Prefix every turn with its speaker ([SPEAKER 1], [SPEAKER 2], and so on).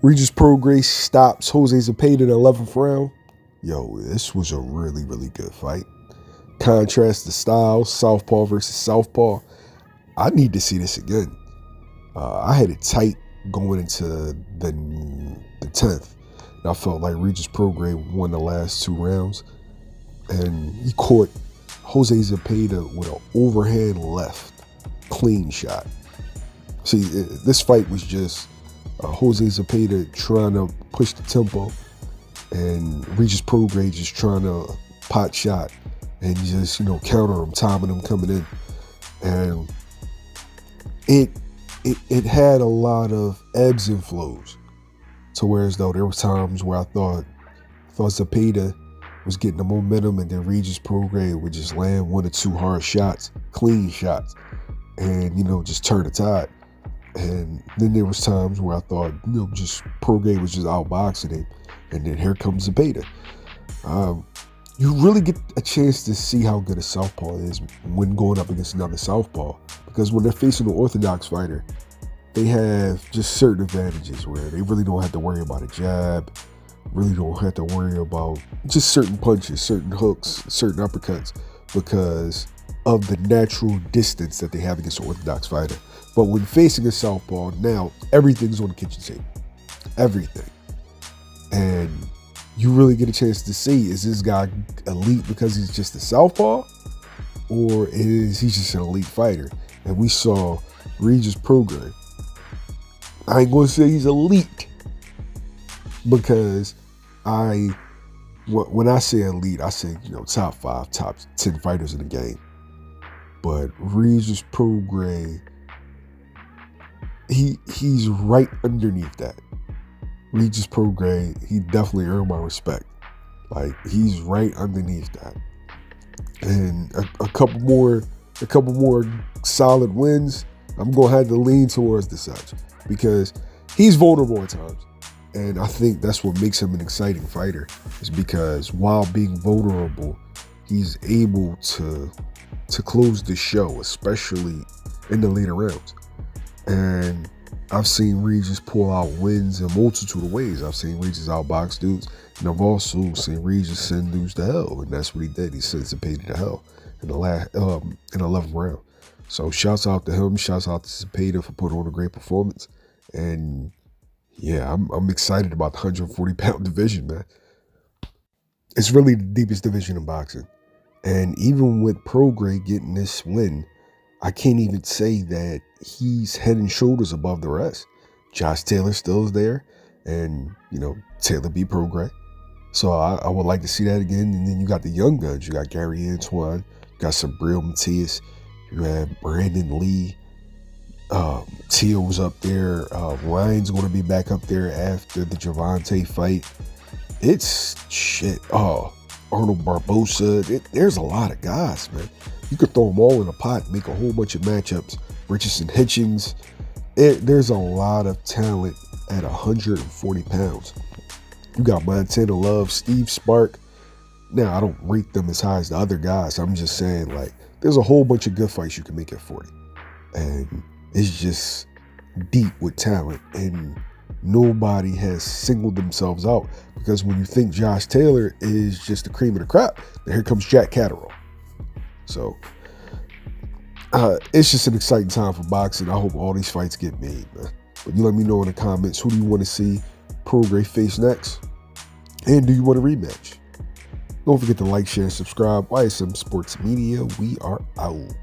[SPEAKER 1] Regis Prograis stops Jose Zepeda in the 11th round. Yo, this was a really, really good fight. Contrast the styles, southpaw versus southpaw. I need to see this again. I had it tight going into the 10th. And I felt like Regis Prograis won the last 2 rounds. And he caught Jose Zepeda with an overhand left clean shot. See, this fight was just Jose Zepeda trying to push the tempo and Regis Prograis just trying to pot shot and just, counter him, timing him coming in. And it had a lot of ebbs and flows. To whereas though there were times where I thought Zepeda was getting the momentum and then Regis Prograis would just land 1 or 2 hard shots, clean shots, and, just turn the tide. And then there was times where I thought, just Prograis was just outboxing him. And then here comes Zepeda. You really get a chance to see how good a southpaw is when going up against another southpaw. Because when they're facing an orthodox fighter, they have just certain advantages where they really don't have to worry about a jab, really don't have to worry about just certain punches, certain hooks, certain uppercuts, because of the natural distance that they have against an orthodox fighter. But when facing a southpaw, now everything's on the kitchen table. Everything. And you really get a chance to see, is this guy elite because he's just a southpaw? Or is he just an elite fighter? And we saw Regis Prograis. I ain't going to say he's elite because when I say elite, I say, top 5, top 10 fighters in the game. But Regis Prograis, he's right underneath that. Regis Prograis, he definitely earned my respect. Like, he's right underneath that. And a couple more solid wins, I'm gonna have to lean towards the such because he's vulnerable at times. And I think that's what makes him an exciting fighter, is because while being vulnerable, he's able to close the show, especially in the later rounds. And I've seen Regis pull out wins in a multitude of ways. I've seen Regis outbox dudes, and I've also seen Regis send dudes to hell, and that's what he did. He sent Zepeda to hell in the 11th round. So shouts out to him. Shouts out to Zepeda for putting on a great performance. And yeah, I'm excited about the 140-pound division, man. It's really the deepest division in boxing. And even with Prograis getting this win, I can't even say that he's head and shoulders above the rest. Josh Taylor still is there, and, Taylor beat Prograis. So I would like to see that again. And then you got the young guns. You got Gary Antoine, you got Sabril Matias, you have Brandon Lee. Teal's up there. Ryan's going to be back up there after the Gervonta fight. It's shit. Arnold Barbosa. There's a lot of guys, man. You could throw them all in a pot, make a whole bunch of matchups. Richardson Hitchings. There's a lot of talent at 140 pounds. You got Montana Love, Steve Spark. Now, I don't rate them as high as the other guys. I'm just saying, there's a whole bunch of good fights you can make at 40. And it's just deep with talent. And nobody has singled themselves out. Because when you think Josh Taylor is just the cream of the crop, then here comes Jack Catterall. So, it's just an exciting time for boxing. I hope all these fights get made, man. But you let me know in the comments, who do you want to see Prograis face next? And do you want a rematch? Don't forget to like, share, and subscribe. YSM Sports Media. We are out.